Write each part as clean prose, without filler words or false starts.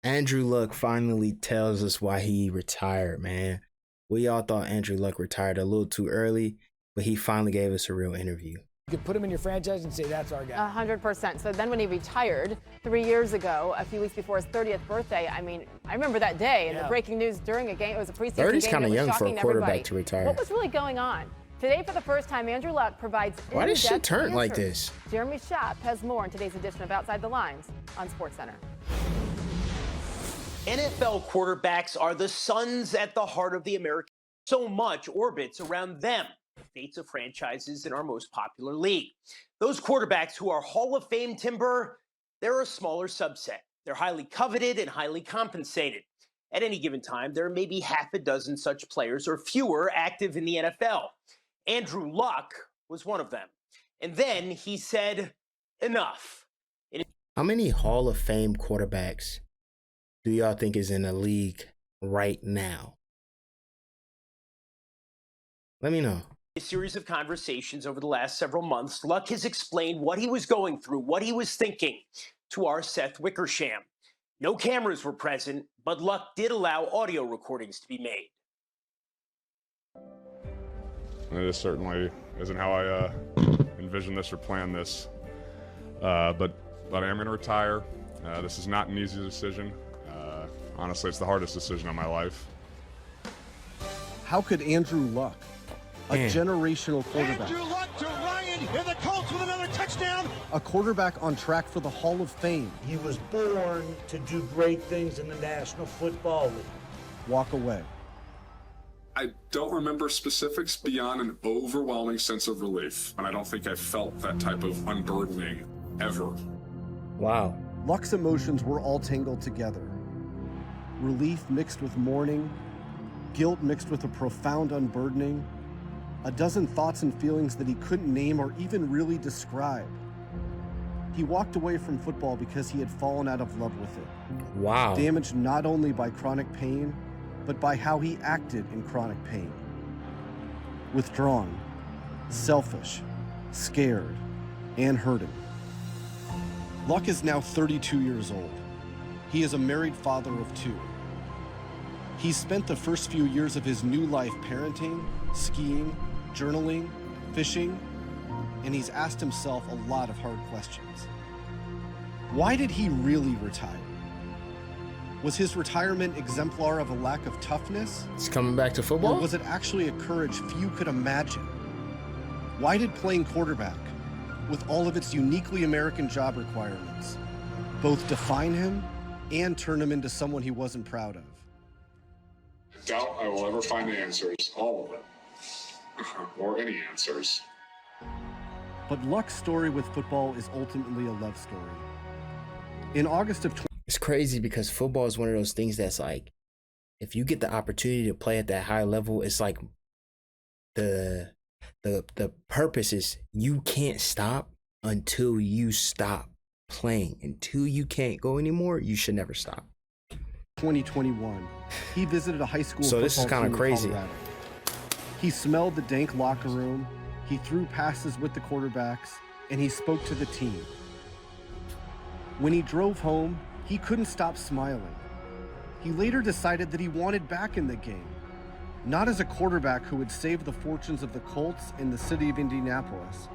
Andrew Luck finally tells us why he retired, man. We all thought Andrew Luck retired a little too early, but he finally gave us a real interview. You could put him in your franchise and say, that's our guy. 100%. So then when he retired 3 years ago, a few weeks before his 30th birthday, I mean, I remember that day and the breaking news during a game. It was a preseason game. 30's kind of young for a quarterback to retire. What was really going on? Today, for the first time, Andrew Luck provides Why did shit turn answers. like this? Jeremy Schaap has more in today's edition of Outside the Lines on SportsCenter. NFL quarterbacks are the suns at the heart of the American. So much orbits around them, fates of franchises in our most popular league. Those quarterbacks who are Hall of Fame timber, they're a smaller subset. They're highly coveted and highly compensated. At any given time, there may be half a dozen such players or fewer active in the NFL. Andrew Luck was one of them. And then he said, enough. How many Hall of Fame quarterbacks do y'all think is in the league right now? Let me know. A series of conversations over the last several months, Luck has explained what he was going through, what he was thinking to our Seth Wickersham. No cameras were present, but Luck did allow audio recordings to be made. This certainly isn't how I envisioned this or planned this, but I am going to retire. This is not an easy decision. Honestly, it's the hardest decision of my life. How could Andrew Luck, a generational quarterback, Andrew Luck to Ryan, and the Colts with another touchdown, a quarterback on track for the Hall of Fame, he was born to do great things in the National Football League, walk away? I don't remember specifics beyond an overwhelming sense of relief, and I don't think I felt that type of unburdening ever. Wow. Luck's emotions were all tangled together. Relief mixed with mourning, guilt mixed with a profound unburdening, a dozen thoughts and feelings that he couldn't name or even really describe. He walked away from football because he had fallen out of love with it. Wow. Damaged not only by chronic pain, but by how he acted in chronic pain. Withdrawn, selfish, scared, and hurting. Luck is now 32 years old. He is a married father of two. He spent the first few years of his new life parenting, skiing, journaling, fishing, and he's asked himself a lot of hard questions. Why did he really retire? Was his retirement exemplar of a lack of toughness? It's coming back to football? Or was it actually a courage few could imagine? Why did playing quarterback, with all of its uniquely American job requirements, both define him and turn him into someone he wasn't proud of? I doubt I will ever find the answers, all of them, or any answers. But Luck's story with football is ultimately a love story. In August of It's crazy because football is one of those things that's like, if you get the opportunity to play at that high level, it's like the purpose is you can't stop until you stop playing. Until you can't go anymore, you should never stop. 2021, he visited a high school so this is kind of crazy. Colorado. He smelled the dank locker room, he threw passes with the quarterbacks, and he spoke to the team. When he drove home, he couldn't stop smiling. He later decided that he wanted back in the game, not as a quarterback who would save the fortunes of the Colts in the city of Indianapolis,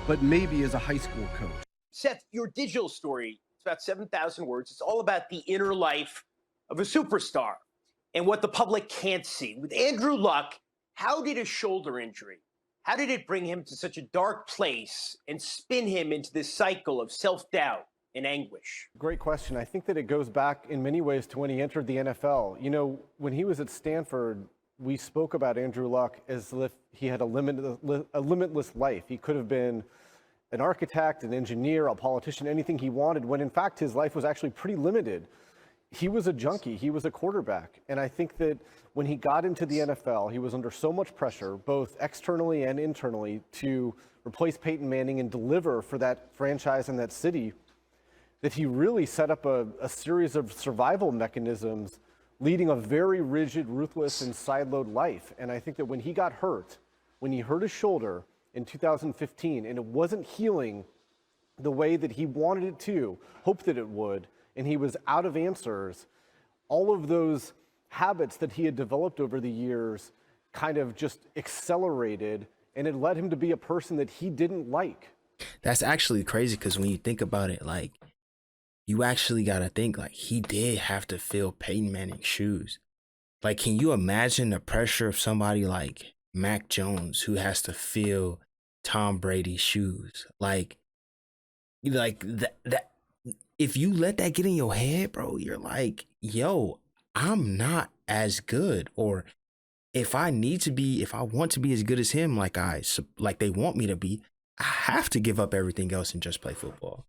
but maybe as a high school coach. Seth, your digital story, it's about 7,000 words. It's all about the inner life of a superstar and what the public can't see. With Andrew Luck, how did a shoulder injury, how did it bring him to such a dark place and spin him into this cycle of self-doubt and anguish? Great question. I think that it goes back in many ways to when he entered the NFL. You know, when he was at Stanford, we spoke about Andrew Luck as if he had a limitless life. He could have been an architect, an engineer, a politician, anything he wanted, when in fact his life was actually pretty limited. He was a junkie, he was a quarterback. And I think that when he got into the NFL, he was under so much pressure, both externally and internally, to replace Peyton Manning and deliver for that franchise and that city, that he really set up a series of survival mechanisms leading a very rigid, ruthless, and sideload life. And I think that when he got hurt, when he hurt his shoulder in 2015, and it wasn't healing the way that he wanted it to, hoped that it would, and he was out of answers, all of those habits that he had developed over the years kind of just accelerated, and it led him to be a person that he didn't like. That's actually crazy, because when you think about it, like, you actually got to think, like, he did have to fill Peyton Manning's shoes. Like, can you imagine the pressure of somebody like Mac Jones who has to fill Tom Brady's shoes? Like that if you let that get in your head, bro, you're like, yo, I'm not as good. Or if I want to be as good as him, like they want me to be, I have to give up everything else and just play football.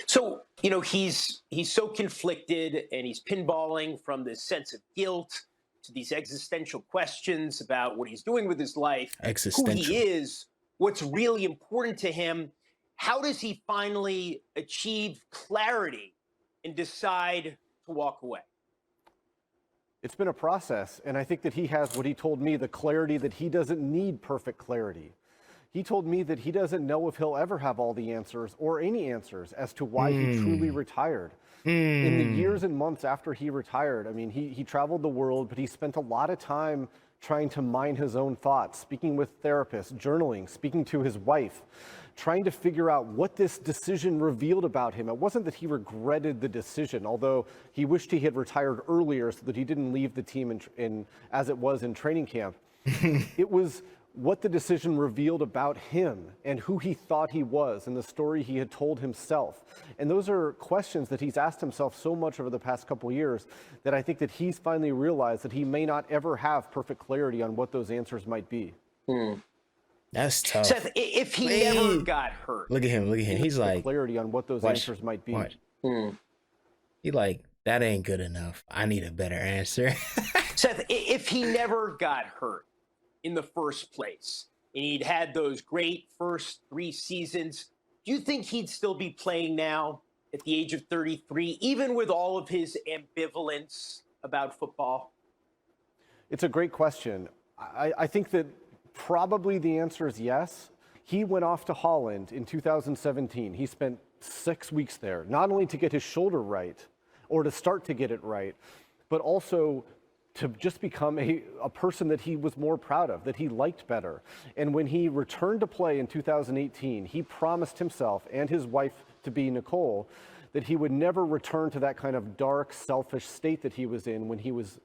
So, he's so conflicted, and he's pinballing from this sense of guilt to these existential questions about what he's doing with his life, who he is, what's really important to him. How does he finally achieve clarity and decide to walk away? It's been a process, and I think that he has what he told me, the clarity that he doesn't need perfect clarity. He told me that he doesn't know if he'll ever have all the answers or any answers as to why he truly retired. In the years and months after he retired, I mean, he traveled the world, but he spent a lot of time trying to mine his own thoughts, speaking with therapists, journaling, speaking to his wife, trying to figure out what this decision revealed about him. It wasn't that he regretted the decision, although he wished he had retired earlier so that he didn't leave the team as it was in training camp. It was what the decision revealed about him and who he thought he was and the story he had told himself. And those are questions that he's asked himself so much over the past couple of years that I think that he's finally realized that he may not ever have perfect clarity on what those answers might be. That's tough. Seth, if he never got hurt. Look at him. He's like, clarity on what those answers might be. He like, that ain't good enough. I need a better answer. Seth, if he never got hurt in the first place, and he'd had those great first 3 seasons, do you think he'd still be playing now at the age of 33, even with all of his ambivalence about football? It's a great question. I think that probably the answer is yes. He went off to Holland in 2017. He spent 6 weeks there, not only to get his shoulder right, or to start to get it right, but also to just become a person that he was more proud of, that he liked better. And when he returned to play in 2018, he promised himself and his wife, to be Nicole, that he would never return to that kind of dark, selfish state that he was in when he was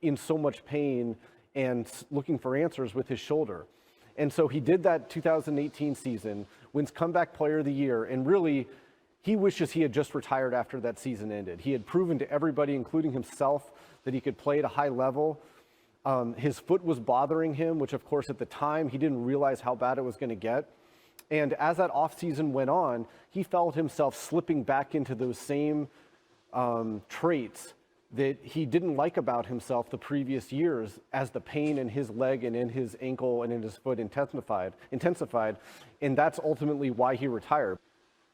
in so much pain and looking for answers with his shoulder. And so he did that 2018 season, wins Comeback Player of the Year, and really, he wishes he had just retired after that season ended. He had proven to everybody, including himself, that he could play at a high level. His foot was bothering him, which of course at the time he didn't realize how bad it was going to get. And as that offseason went on, he felt himself slipping back into those same traits that he didn't like about himself the previous years as the pain in his leg and in his ankle and in his foot intensified. And that's ultimately why he retired.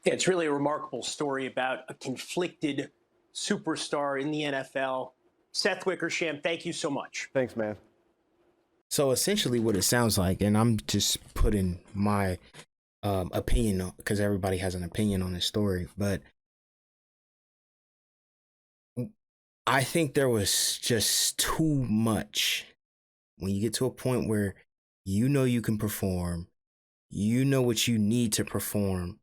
Yeah, it's really a remarkable story about a conflicted superstar in the NFL. Seth Wickersham, thank you so much. Thanks, man. So essentially what it sounds like, and I'm just putting my opinion on, because everybody has an opinion on this story, but I think there was just too much. When you get to a point where you know you can perform, you know what you need to perform,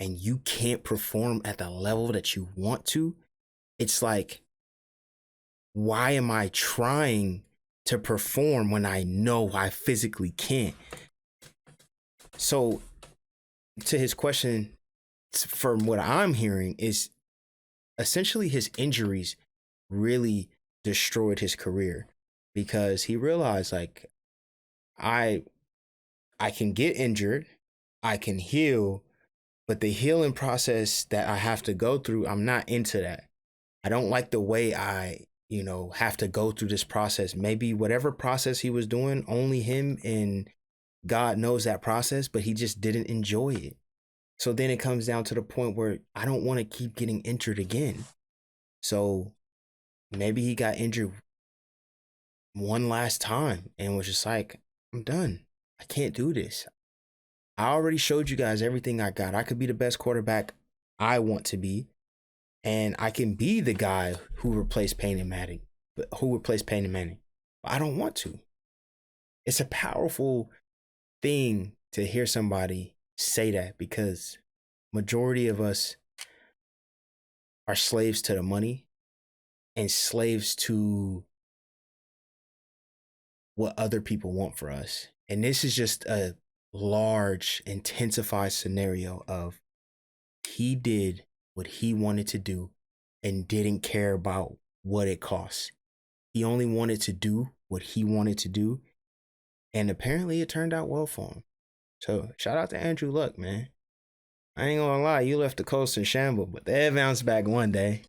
and you can't perform at the level that you want to, it's like, why am I trying to perform when I know I physically can't? So to his question, from what I'm hearing, is essentially his injuries really destroyed his career, because he realized, like, I can get injured, I can heal, but the healing process that I have to go through, I'm not into that. I don't like the way I have to go through this process. Maybe whatever process he was doing, only him and God knows that process, but he just didn't enjoy it. So then it comes down to the point where I don't want to keep getting injured again. So maybe he got injured one last time and was just like, I'm done. I can't do this. I already showed you guys everything I got. I could be the best quarterback I want to be. and I can be the guy who replaced Peyton Manning, but I don't want to. It's a powerful thing to hear somebody say that, because majority of us are slaves to the money and slaves to what other people want for us. And this is just a large, intensified scenario of he did what he wanted to do and didn't care about what it costs. He only wanted to do what he wanted to do. And apparently it turned out well for him. So shout out to Andrew Luck, man. I ain't gonna lie, you left the coast in shambles, but they bounced back one day.